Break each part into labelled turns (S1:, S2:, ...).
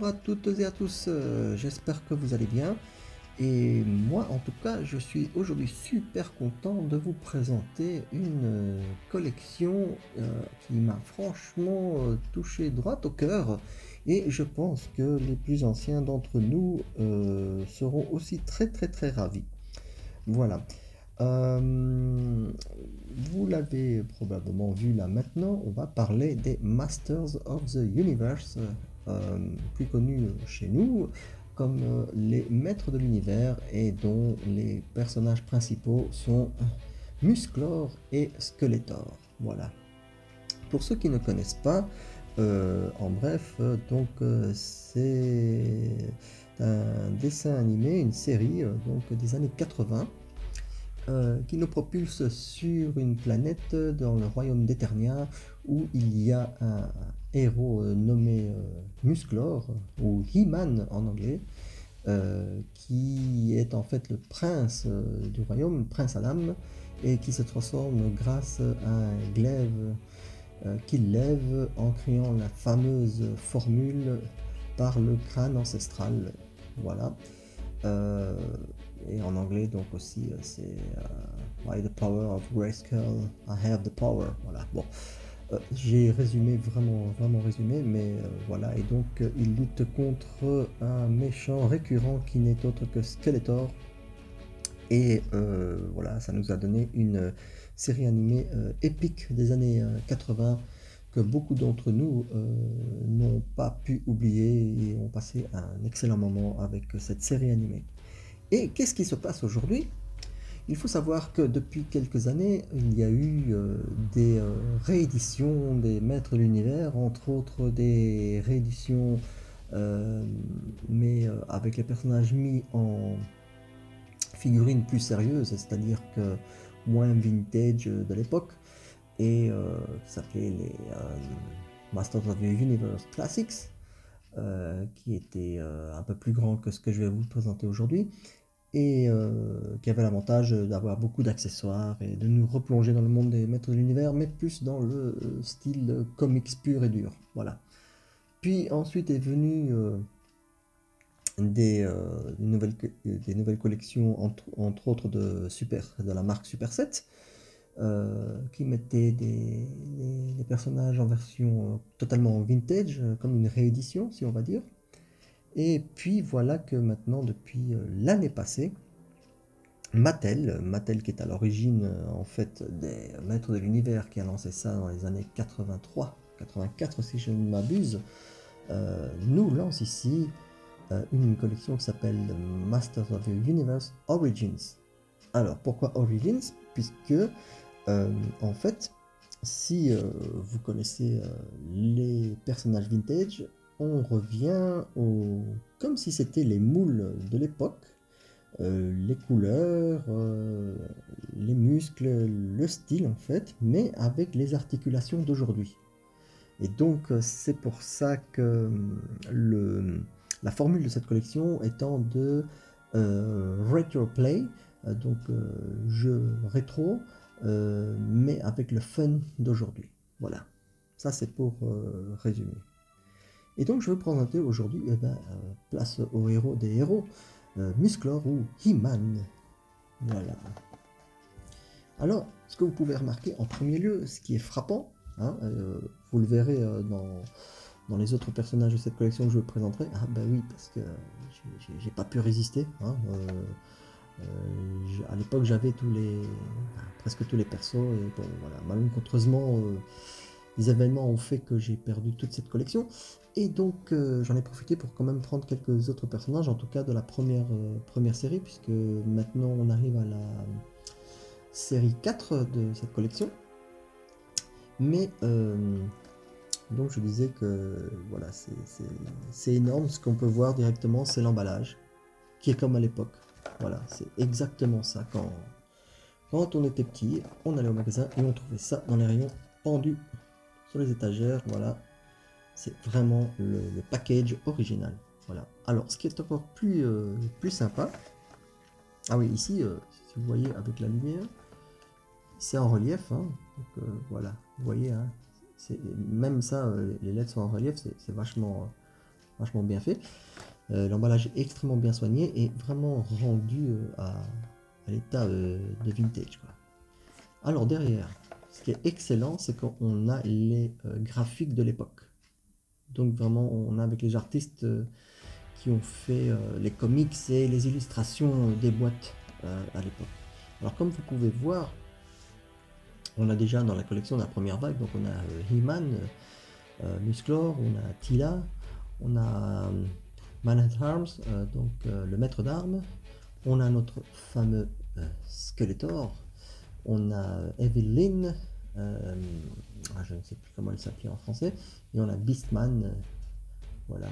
S1: à toutes et à tous, j'espère que vous allez bien. Et moi, en tout cas, je suis aujourd'hui super content de vous présenter une collection qui m'a franchement touché droit au cœur. Et je pense que les plus anciens d'entre nous seront aussi très très très ravis. Voilà. Euh, Vous l'avez probablement vu là maintenant, on va parler des Masters of the Universe, plus connus chez nous comme les maîtres de l'univers et dont les personnages principaux sont Musclor et Skeletor. Voilà. Pour ceux qui ne connaissent pas, en bref, c'est un dessin animé, une série donc des années 80 qui nous propulse sur une planète dans le royaume d'Eternia où il y a un héros nommé Musclor ou He-Man en anglais qui est en fait le prince du royaume, le prince Adam, et qui se transforme grâce à un glaive qu'il lève en criant la fameuse formule par le crâne ancestral. Voilà. Euh, et en anglais, donc aussi, c'est By the power of Grayskull, I have the power. Voilà, bon. J'ai résumé, vraiment résumé, mais voilà. Et donc, il lutte contre un méchant récurrent qui n'est autre que Skeletor. Et voilà, ça nous a donné une série animée épique des années 80 que beaucoup d'entre nous n'ont pas pu oublier et ont passé un excellent moment avec cette série animée. Et qu'est-ce qui se passe aujourd'hui? Il faut savoir que depuis quelques années, il y a eu des rééditions des Maîtres de l'Univers, entre autres des rééditions, euh, mais avec les personnages mis en figurines plus sérieuses, c'est-à-dire que moins vintage de l'époque, et qui s'appelait les Masters of the Universe Classics, qui étaient un peu plus grands que ce que je vais vous présenter aujourd'hui et qui avait l'avantage d'avoir beaucoup d'accessoires et de nous replonger dans le monde des maîtres de l'univers, mais plus dans le style comics pur et dur. Voilà. Puis ensuite est venu des nouvelles collections, entre autres de la marque Super 7, qui mettaient les personnages en version totalement vintage, comme une réédition, si on va dire. Et puis voilà que maintenant, depuis l'année passée, Mattel qui est à l'origine en fait des Maîtres de l'Univers, qui a lancé ça dans les années 83, 84 si je ne m'abuse, nous lance ici une collection qui s'appelle Masters of the Universe Origins. Alors pourquoi Origins? Puisque en fait, si vous connaissez les personnages vintage, on revient comme si c'était les moules de l'époque, les couleurs, les muscles, le style en fait, mais avec les articulations d'aujourd'hui. Et donc c'est pour ça que la formule de cette collection étant de retro play, donc jeu rétro, mais avec le fun d'aujourd'hui. Voilà, ça c'est pour résumer. Et donc je vais vous présenter aujourd'hui, place aux héros des héros, Musclor ou He-Man. Voilà. Alors, ce que vous pouvez remarquer en premier lieu, ce qui est frappant, hein, vous le verrez dans les autres personnages de cette collection que je vous présenterai. Ah bah oui, parce que j'ai pas pu résister. Hein, à l'époque, j'avais presque tous les persos, et bon, voilà, malencontreusement, les événements ont fait que j'ai perdu toute cette collection. Et donc j'en ai profité pour quand même prendre quelques autres personnages, en tout cas de la première série, puisque maintenant on arrive à la série 4 de cette collection. Mais donc je disais que voilà, c'est énorme. Ce qu'on peut voir directement, c'est l'emballage, qui est comme à l'époque. Voilà, c'est exactement ça. Quand on était petit, on allait au magasin et on trouvait ça dans les rayons pendus sur les étagères. Voilà, c'est vraiment le package original. Voilà. Alors, ce qui est encore plus sympa, ah oui, ici, si vous voyez avec la lumière, c'est en relief. Hein, donc voilà, vous voyez, hein, même ça, les lettres sont en relief, c'est vachement, vachement bien fait. L'emballage est extrêmement bien soigné et vraiment rendu à l'état de vintage, quoi. Alors derrière, ce qui est excellent, c'est qu'on a les graphiques de l'époque. Donc vraiment, on a avec les artistes qui ont fait les comics et les illustrations des boîtes à l'époque. Alors comme vous pouvez voir, on a déjà dans la collection de la première vague, donc on a He-Man, Musclor, on a Tila, on a Man at Arms, donc le maître d'armes, on a notre fameux Skeletor, on a Evelyn, je ne sais plus comment elle s'appelait en français, et on a Beastman, voilà.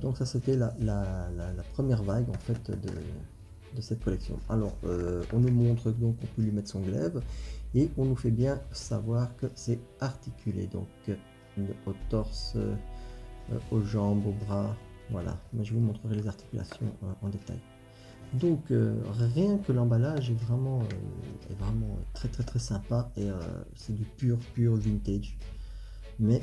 S1: Donc ça c'était la première vague en fait de cette collection. Alors on nous montre donc qu'on peut lui mettre son glaive et on nous fait bien savoir que c'est articulé, donc au torse, aux jambes, aux bras, voilà. Mais je vous montrerai les articulations en détail. Donc rien que l'emballage est vraiment très très très sympa et c'est du pur vintage, mais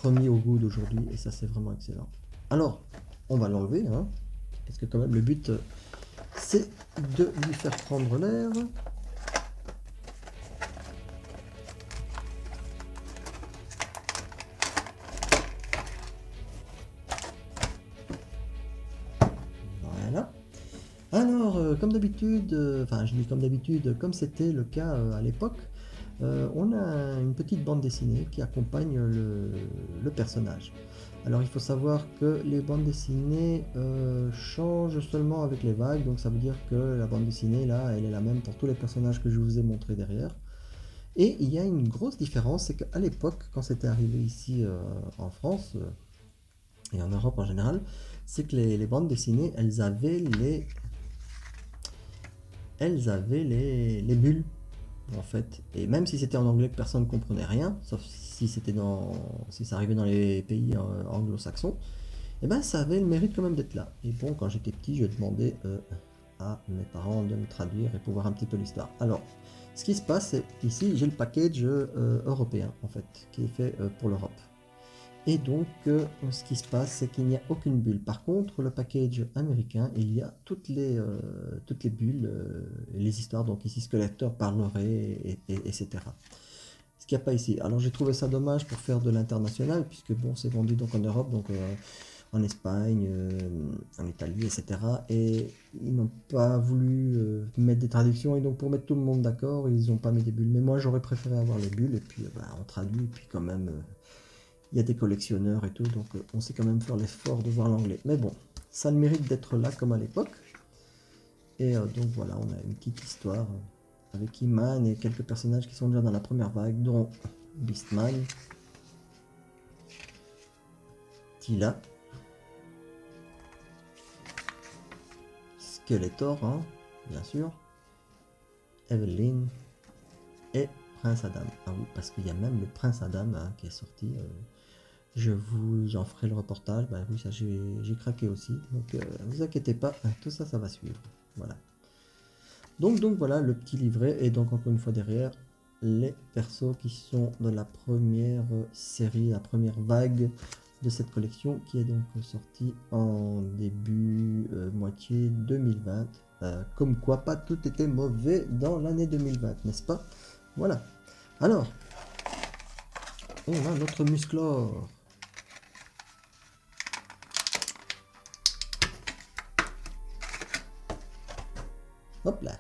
S1: remis au goût d'aujourd'hui et ça c'est vraiment excellent. Alors on va l'enlever, hein, parce que quand même le but c'est de lui faire prendre l'air. Voilà. Alors, comme d'habitude, enfin je dis comme d'habitude, comme c'était le cas à l'époque, on a une petite bande dessinée qui accompagne le personnage. Alors il faut savoir que les bandes dessinées changent seulement avec les vagues, donc ça veut dire que la bande dessinée là, elle est la même pour tous les personnages que je vous ai montrés derrière. Et il y a une grosse différence, c'est qu'à l'époque, quand c'était arrivé ici en France et en Europe en général, c'est que les bandes dessinées, elles avaient les bulles en fait. Et même si c'était en anglais que personne ne comprenait rien, sauf si si ça arrivait dans les pays anglo-saxons, et ben ça avait le mérite quand même d'être là. Et bon, quand j'étais petit, je demandais à mes parents de me traduire et pour voir un petit peu l'histoire. Alors, ce qui se passe, c'est ici j'ai le package européen en fait, qui est fait pour l'Europe. Et donc, ce qui se passe, c'est qu'il n'y a aucune bulle. Par contre, le package américain, il y a toutes les bulles, et les histoires. Donc ici, Skeletor parlerait, etc. Ce qu'il n'y a pas ici. Alors j'ai trouvé ça dommage pour faire de l'international, puisque bon, c'est vendu donc en Europe, donc en Espagne, en Italie, etc. Et ils n'ont pas voulu mettre des traductions, et donc pour mettre tout le monde d'accord, ils n'ont pas mis des bulles. Mais moi, j'aurais préféré avoir les bulles, et puis on traduit, et puis quand même il y a des collectionneurs et tout, donc on sait quand même faire l'effort de voir l'anglais. Mais bon, ça le mérite d'être là comme à l'époque. Et donc voilà, on a une petite histoire avec He-Man et quelques personnages qui sont déjà dans la première vague, dont Beastman, Tila, Skeletor, hein, bien sûr, Evelyn et Prince Adam. Ah oui, parce qu'il y a même le Prince Adam hein, qui est sorti. J'en ferai le reportage. Bah oui, ça j'ai craqué aussi. Donc vous inquiétez pas, tout ça, ça va suivre. Voilà. Donc voilà le petit livret et donc encore une fois derrière les persos qui sont de la première série, la première vague de cette collection qui est donc sortie en début moitié 2020. Comme quoi pas tout était mauvais dans l'année 2020, n'est-ce pas? Voilà. Alors, on a notre Musclor. Hop là.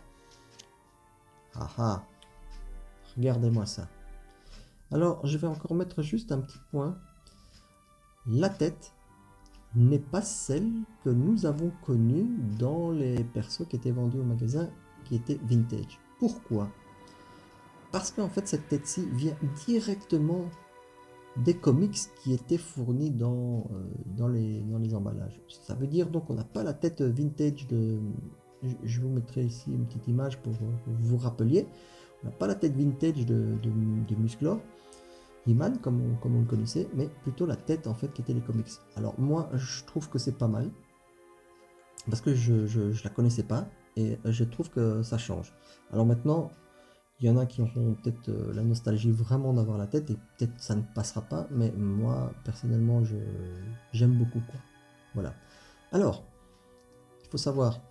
S1: Ah ah. Regardez-moi ça. Alors, je vais encore mettre juste un petit point. La tête n'est pas celle que nous avons connue dans les persos qui étaient vendus au magasin, qui étaient vintage. Pourquoi? Parce qu'en fait, cette tête-ci vient directement des comics qui étaient fournis dans les emballages. Ça veut dire donc qu'on n'a pas la tête vintage de... Je vous mettrai ici une petite image pour que vous vous rappeliez. On n'a pas la tête vintage de Musclor, He-Man comme on le connaissait, mais plutôt la tête en fait qui était les comics. Alors moi je trouve que c'est pas mal, parce que je la connaissais pas, et je trouve que ça change. Alors maintenant, il y en a qui auront peut-être la nostalgie vraiment d'avoir la tête, et peut-être ça ne passera pas, mais moi personnellement j'aime beaucoup quoi. Voilà. Alors, il faut savoir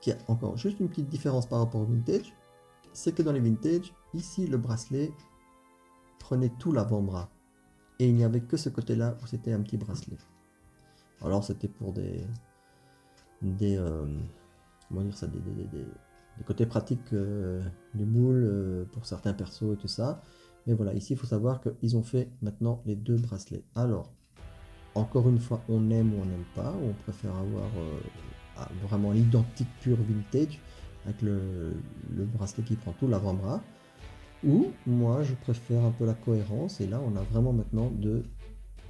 S1: qu'il y a encore juste une petite différence par rapport au vintage, c'est que dans les vintage, ici le bracelet prenait tout l'avant-bras. Et il n'y avait que ce côté-là où c'était un petit bracelet. Alors c'était pour des comment dire ça, des côtés pratiques du moule pour certains persos et tout ça. Mais voilà, ici il faut savoir qu'ils ont fait maintenant les deux bracelets. Alors, encore une fois, on aime ou on n'aime pas, ou on préfère avoir vraiment l'identique pure vintage avec le bracelet qui prend tout l'avant-bras. Ou moi je préfère un peu la cohérence et là on a vraiment maintenant deux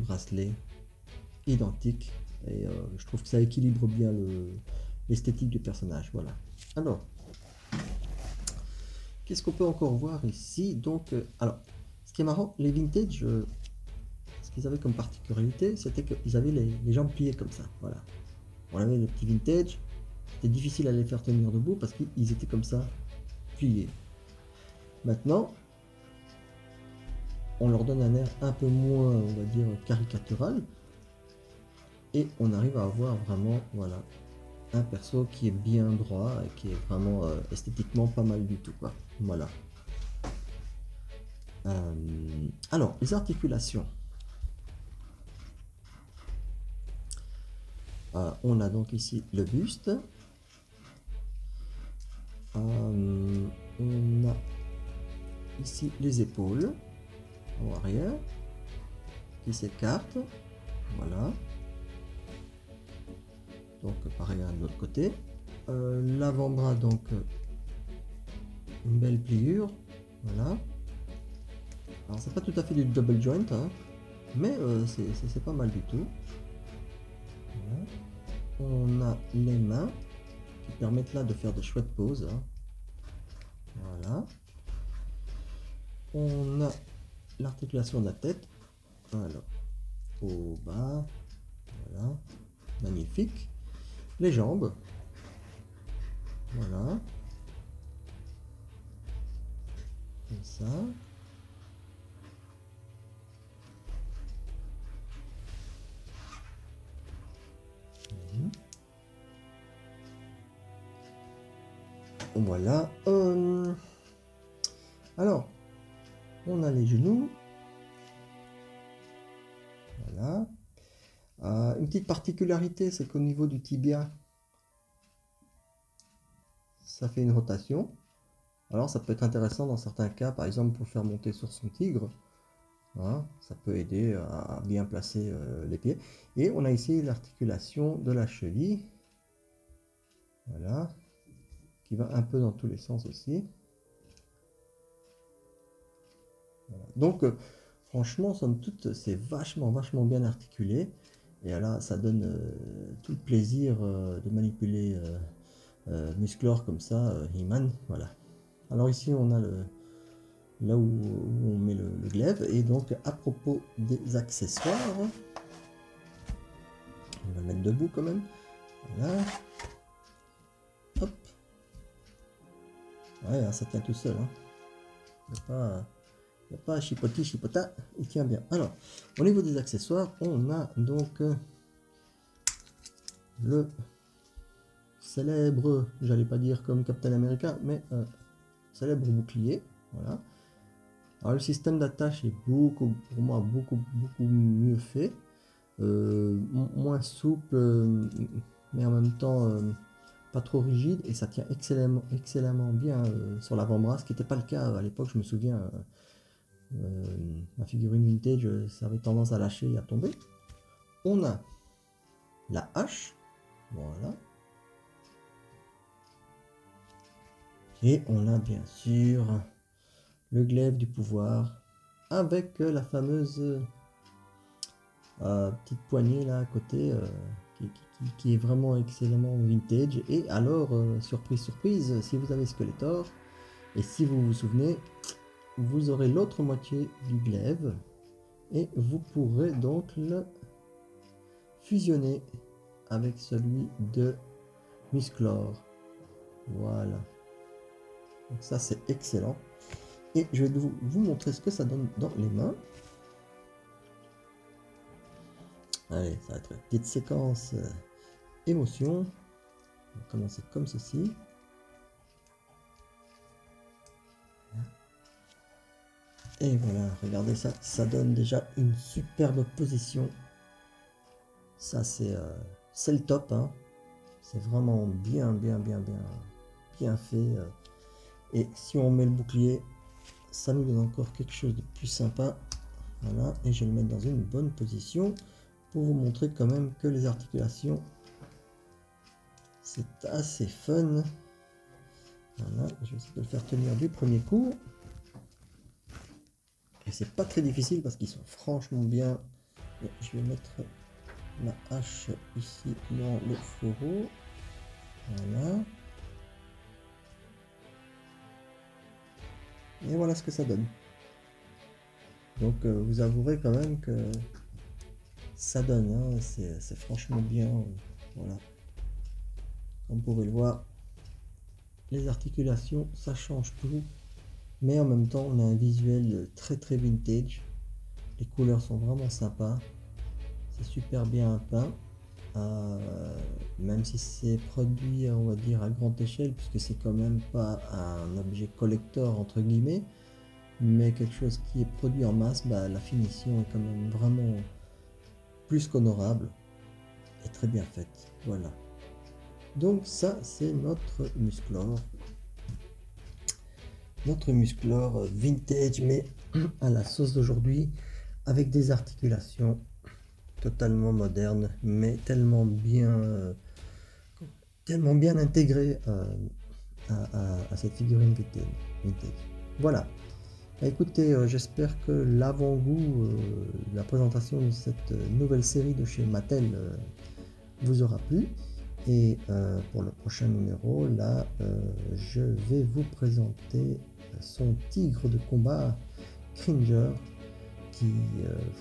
S1: bracelets identiques et je trouve que ça équilibre bien l'esthétique du personnage. Voilà. Alors, qu'est-ce qu'on peut encore voir ici? Donc, alors, ce qui est marrant, les vintage, ce qu'ils avaient comme particularité, c'était qu'ils avaient les jambes pliées comme ça. Voilà. On avait les petits vintage, c'était difficile à les faire tenir debout parce qu'ils étaient comme ça, pliés. Maintenant, on leur donne un air un peu moins, on va dire, caricatural. Et on arrive à avoir vraiment, voilà, un perso qui est bien droit et qui est vraiment esthétiquement pas mal du tout, quoi. Voilà. Alors, les articulations. On a donc ici le buste. On a ici les épaules en arrière qui s'écartent. Voilà. Donc pareil de l'autre côté. L'avant-bras, donc une belle pliure. Voilà. Alors c'est pas tout à fait du double joint, hein, mais c'est pas mal du tout. Voilà. On a les mains qui permettent là de faire de chouettes poses. Hein. Voilà. On a l'articulation de la tête. Alors, au bas. Voilà. Magnifique. Les jambes. Voilà. Comme ça. Voilà. Alors, on a les genoux. Voilà. Une petite particularité, c'est qu'au niveau du tibia, ça fait une rotation. Alors, ça peut être intéressant dans certains cas, par exemple pour faire monter sur son tigre. Hein, ça peut aider à bien placer les pieds. Et on a ici l'articulation de la cheville. Voilà. Qui va un peu dans tous les sens aussi. Voilà. Donc, franchement, somme toute, c'est vachement bien articulé. Et là, ça donne tout le plaisir de manipuler Musclor comme ça, He-Man. Voilà. Alors ici, on a là où on met le glaive. Et donc, à propos des accessoires, on va le mettre debout quand même. Voilà. Hop. Ouais, ça tient tout seul. Hein. Il n'y a pas chipota, il tient bien. Alors, au niveau des accessoires, on a donc le célèbre, j'allais pas dire comme Captain America, mais célèbre bouclier. Voilà. Alors, le système d'attache est pour moi, beaucoup mieux fait. Moins souple, mais en même temps pas trop rigide, et ça tient excellemment bien sur l'avant-bras, ce qui n'était pas le cas à l'époque. Je me souviens, ma figurine vintage, ça avait tendance à lâcher et à tomber. On a la hache, voilà. Et on a bien sûr le glaive du pouvoir avec la fameuse petite poignée là à côté qui est vraiment excellemment vintage. Et alors, surprise, si vous avez Skeletor, et si vous vous souvenez, vous aurez l'autre moitié du glaive, et vous pourrez donc le fusionner avec celui de Musclor. Voilà. Donc ça, c'est excellent. Et je vais vous montrer ce que ça donne dans les mains. Allez, ça va être une petite séquence émotion. On va commencer comme ceci. Et voilà, regardez ça, ça donne déjà une superbe position. Ça c'est le top, hein. C'est vraiment bien fait. Et si on met le bouclier, ça nous donne encore quelque chose de plus sympa. Voilà, et je vais le mettre dans une bonne position pour vous montrer quand même que les articulations, c'est assez fun. Voilà, je vais essayer de le faire tenir du premier coup. Et c'est pas très difficile parce qu'ils sont franchement bien. Et je vais mettre ma hache ici dans le fourreau. Voilà. Et voilà ce que ça donne. Donc vous avouerez quand même que ça donne, hein, c'est franchement bien. Voilà. Comme vous pouvez le voir, les articulations, ça change tout. Mais en même temps, on a un visuel très vintage. Les couleurs sont vraiment sympas. C'est super bien peint. Même si c'est produit, on va dire, à grande échelle, puisque c'est quand même pas un objet collector, entre guillemets, mais quelque chose qui est produit en masse, bah, la finition est quand même vraiment plus qu'honorable et très bien faite. Voilà. Donc ça, c'est notre Musclor. Notre Musclor vintage, mais à la sauce d'aujourd'hui, avec des articulations totalement modernes, mais tellement bien intégrées à cette figurine vintage. Voilà. Bah, écoutez, j'espère que l'avant-goût, la présentation de cette nouvelle série de chez Mattel vous aura plu. Et pour le prochain numéro, là, je vais vous présenter son tigre de combat, Cringer, qui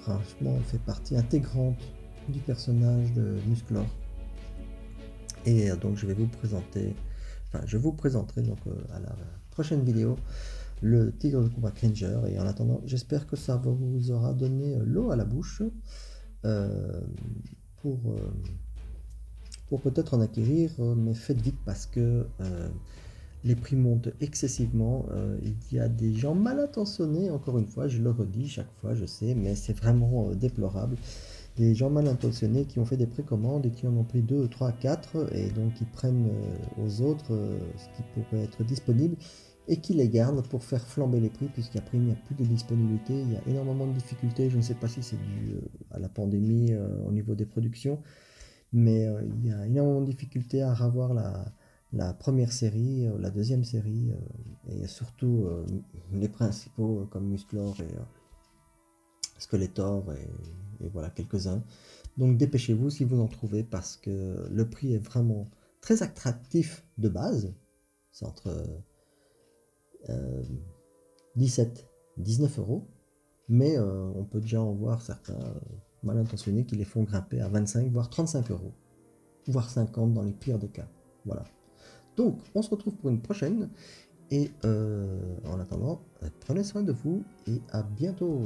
S1: franchement fait partie intégrante du personnage de Musclor. Et donc je vais vous présenter, enfin je vous présenterai donc à la prochaine vidéo le tigre de combat Cringer. Et en attendant, j'espère que ça vous aura donné l'eau à la bouche pour peut-être en acquérir, mais faites vite parce que les prix montent excessivement. Il y a des gens mal intentionnés, encore une fois, je le redis chaque fois, je sais, mais c'est vraiment déplorable. Des gens mal intentionnés qui ont fait des précommandes et qui en ont pris 2, 3, 4 et donc qui prennent aux autres ce qui pourrait être disponible et qui les gardent pour faire flamber les prix puisqu'après il n'y a plus de disponibilité, il y a énormément de difficultés, je ne sais pas si c'est dû à la pandémie au niveau des productions, mais il y a énormément de difficultés à revoir la première série, la deuxième série et surtout les principaux comme Musclor et Skeletor et voilà quelques-uns. Donc dépêchez-vous si vous en trouvez parce que le prix est vraiment très attractif de base. C'est entre 17 19 euros. Mais on peut déjà en voir certains mal intentionnés qui les font grimper à 25 voire 35 euros. Voire 50 dans les pires des cas. Voilà. Donc on se retrouve pour une prochaine. Et en attendant, prenez soin de vous et à bientôt.